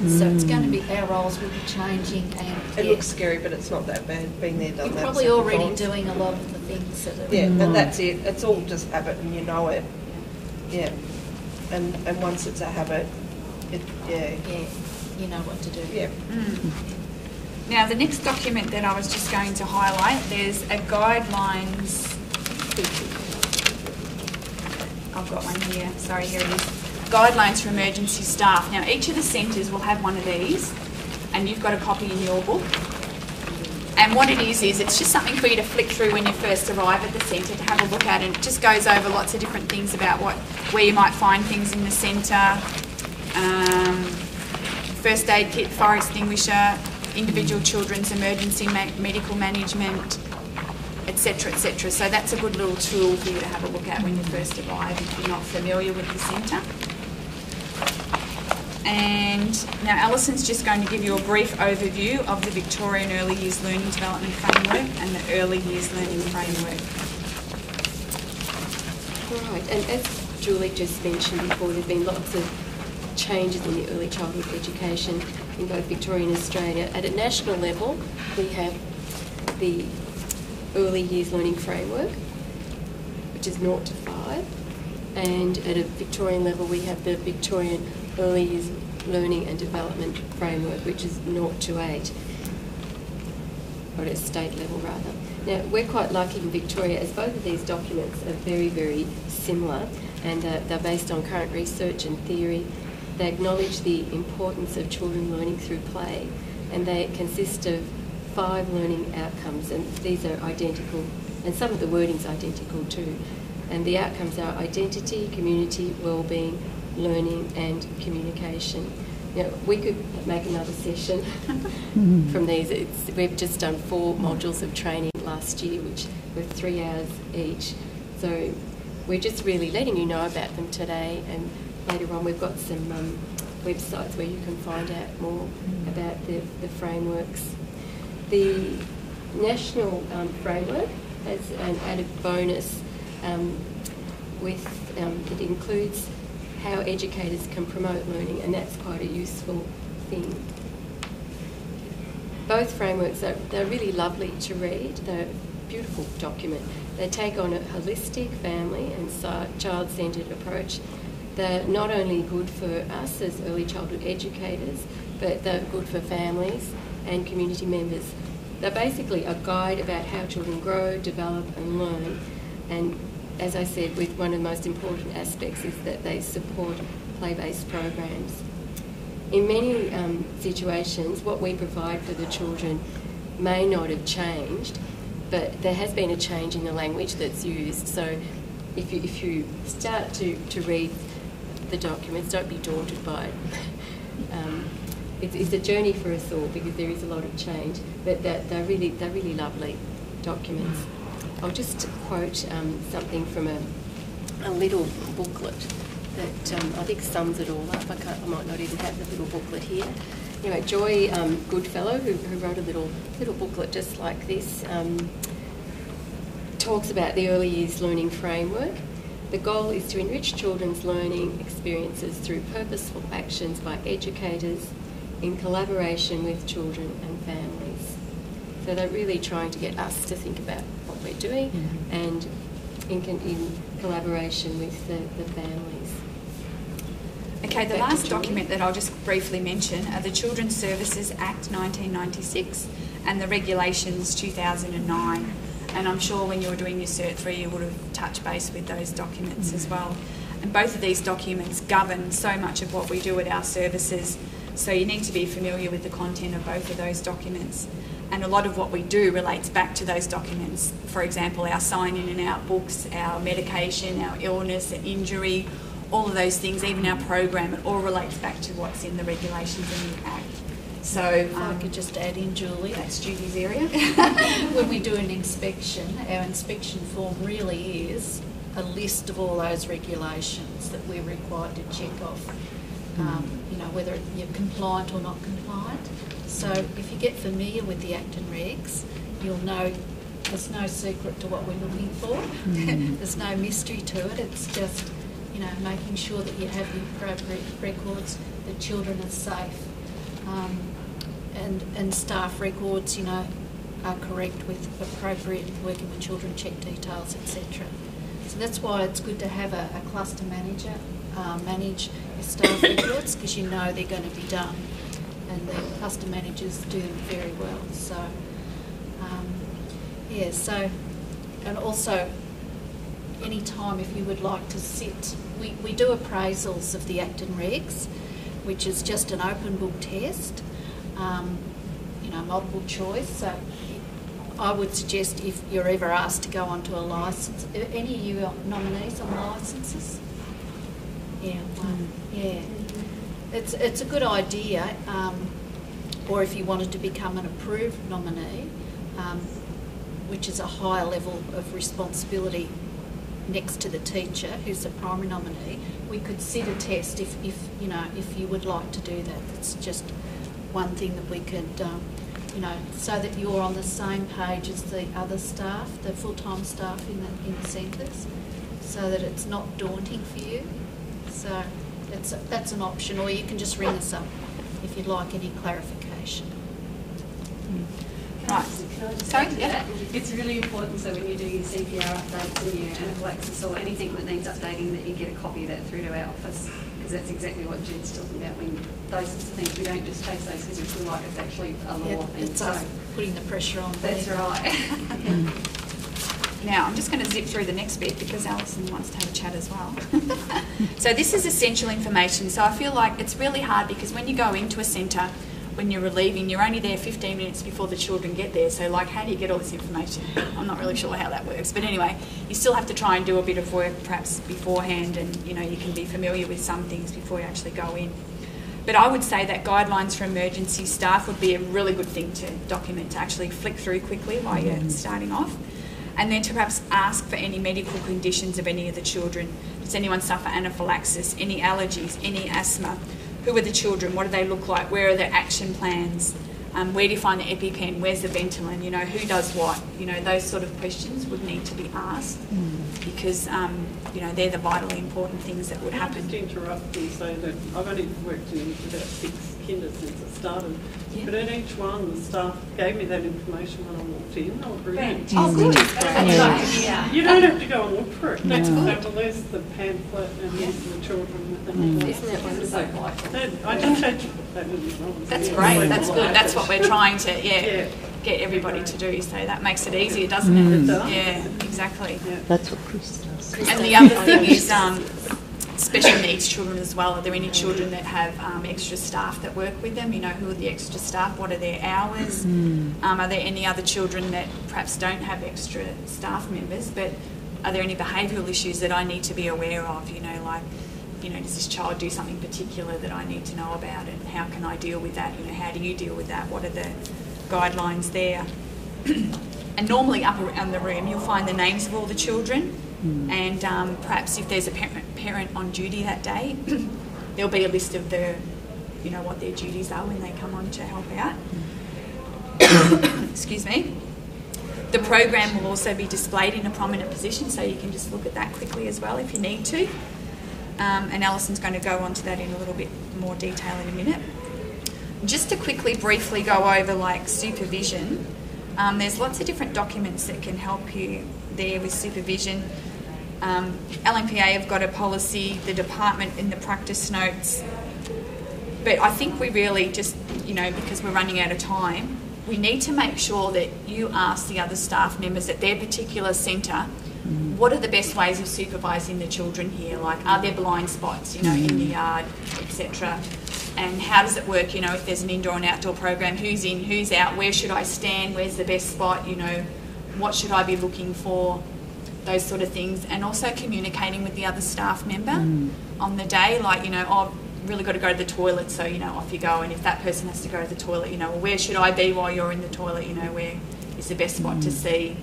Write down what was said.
So it's going to be, our roles will be changing, and it looks scary, but it's not that bad. Being there, done you're that. probably already doing a lot of the things that are and that's it. It's all just habit, and you know it. Yeah. And once it's a habit, you know what to do. Yeah. Now, the next document that I was just going to highlight, there's a guidelines. I've got one here. Sorry, here it is. Guidelines for emergency staff. Now, each of the centres will have one of these, and you've got a copy in your book. And what it is it's just something for you to flick through when you first arrive at the centre to have a look at, and it just goes over lots of different things about where you might find things in the centre. First aid kit, fire extinguisher, individual children's emergency medical management, etc., etc. So that's a good little tool for you to have a look at when you first arrive if you're not familiar with the centre. And now Alison's just going to give you a brief overview of the Victorian Early Years Learning Development Framework and the Early Years Learning Framework. Right, and as Julie just mentioned before, there have been lots of changes in the early childhood education in both Victoria and Australia. At a national level, we have the Early Years Learning Framework, which is 0 to 5, and at a Victorian level we have the Victorian Early Years Learning and Development Framework, which is 0 to 8, or at a state level rather. Now, we're quite lucky in Victoria as both of these documents are very, very similar, and they're based on current research and theory. They acknowledge the importance of children learning through play, and they consist of 5 learning outcomes, and these are identical, and some of the wording's identical too. And the outcomes are identity, community, wellbeing, learning and communication. Now, we could make another session from these. We've just done 4 modules of training last year, which were 3 hours each. So we're just really letting you know about them today, and later on we've got some websites where you can find out more about the frameworks. The national framework has an added bonus it includes how educators can promote learning, and that's quite a useful thing. Both frameworks they're really lovely to read. They're a beautiful document. They take on a holistic, family and child-centred approach. They're not only good for us as early childhood educators, but they're good for families and community members. They're basically a guide about how children grow, develop and learn, and as I said, with one of the most important aspects is that they support play-based programs. In many situations, what we provide for the children may not have changed, but there has been a change in the language that's used. So if you start to read the documents, don't be daunted by it. It's a journey for us all because there is a lot of change, but they're really lovely documents. I'll just quote something from a little booklet that I think sums it all up. I might not even have the little booklet here. Anyway, Joy Goodfellow, who wrote a little booklet just like this, talks about the Early Years Learning Framework. The goal is to enrich children's learning experiences through purposeful actions by educators in collaboration with children and families. So they're really trying to get us to think about what we're doing and in collaboration with the families. Okay, the last document that I'll just briefly mention are the Children's Services Act 1996 and the Regulations 2009. And I'm sure when you were doing your Cert 3 you would have touched base with those documents as well. And both of these documents govern so much of what we do at our services, so you need to be familiar with the content of both of those documents. And a lot of what we do relates back to those documents. For example, our sign-in and out books, our medication, our illness, our injury, all of those things, even our program, it all relates back to what's in the regulations in the Act. So if I could just add in, Julie, that's Judy's area. When we do an inspection, our inspection form really is a list of all those regulations that we're required to check off, you know, whether you're compliant or not compliant. So if you get familiar with the Act and Regs, you'll know there's no secret to what we're looking for. There's no mystery to it. It's just, you know, making sure that you have the appropriate records, that children are safe, and staff records, you know, are correct with appropriate working with children, check details, etc. So that's why it's good to have a cluster manager manage your staff records, because you know they're going to be done, and the cluster managers do them very well. So yeah, so, and also any time if you would like to sit, we do appraisals of the Act and Regs, which is just an open book test, you know, multiple choice. So I would suggest if you're ever asked to go onto a licence, any of you nominees on licences? Yeah, one. Yeah. It's a good idea, or if you wanted to become an approved nominee, which is a higher level of responsibility next to the teacher, who's the primary nominee, we could sit a test if you know, if you would like to do that. It's just one thing that we could, you know, so that you're on the same page as the other staff, the full-time staff in the centres, so that it's not daunting for you. So that's an option, or you can just ring us up if you'd like any clarification. Right. Can I just Sorry? add to that? It's really important, so when you do your CPR updates and your anaphylaxis or anything that needs updating, that you get a copy of that through to our office, because that's exactly what Jed's talking about. When those sorts of things, we don't just chase those because we feel like it's actually a law Yeah, thing. it's us putting the pressure on. That's right. Now, I'm just going to zip through the next bit because Alison wants to have a chat as well. So this is essential information. So I feel like it's really hard because when you go into a centre, when you're relieving, you're only there 15 minutes before the children get there. So, like, how do you get all this information? I'm not really sure how that works. But anyway, you still have to try and do a bit of work perhaps beforehand, and, you know, you can be familiar with some things before you actually go in. But I would say that guidelines for emergency staff would be a really good thing to document, to actually flick through quickly while you're starting off. And then to perhaps ask for any medical conditions of any of the children. Does anyone suffer anaphylaxis, any allergies, any asthma? Who are the children? What do they look like? Where are their action plans? Where do you find the EpiPen? Where's the Ventolin? You know, who does what? You know, those sort of questions would need to be asked because, you know, they're the vitally important things that would happen. Just interrupt and say that I've only worked in about 6 kinder since it started, but at each one the staff gave me that information when I walked in. They were brilliant. Oh, good. Yeah. You don't have to go and look for it. They just have to lose the pamphlet and lose the children. Isn't that wonderful? I didn't change that wrong. That's great. That's good. That's what we're trying to, get everybody to do. So that makes it easier, doesn't it? It does. Yeah, exactly. Yeah. That's what Chris does. And the other thing is special needs children as well. Are there any children that have extra staff that work with them? You know, who are the extra staff? What are their hours? Are there any other children that perhaps don't have extra staff members, but are there any behavioural issues that I need to be aware of? You know, like, you know, does this child do something particular that I need to know about, and how can I deal with that? You know, how do you deal with that? What are the guidelines there? And normally up around the room you'll find the names of all the children, and perhaps if there's a parent on duty that day, there'll be a list of the, you know, what their duties are when they come on to help out. Excuse me. The program will also be displayed in a prominent position, so you can just look at that quickly as well if you need to. And Alison's going to go on to that in a little bit more detail in a minute. Just to quickly, briefly go over like supervision, there's lots of different documents that can help you there with supervision. LNPA have got a policy, the department in the practice notes, but I think we really just, you know, because we're running out of time, we need to make sure that you ask the other staff members at their particular centre, what are the best ways of supervising the children here? Like, are there blind spots, you know, in the yard, etc.? And how does it work, you know, if there's an indoor and outdoor program, who's in, who's out, where should I stand, where's the best spot, you know, what should I be looking for, those sort of things. And also communicating with the other staff member on the day, like, you know, oh, I've really got to go to the toilet, so, you know, off you go. And if that person has to go to the toilet, you know, well, where should I be while you're in the toilet, you know, where is the best spot to see?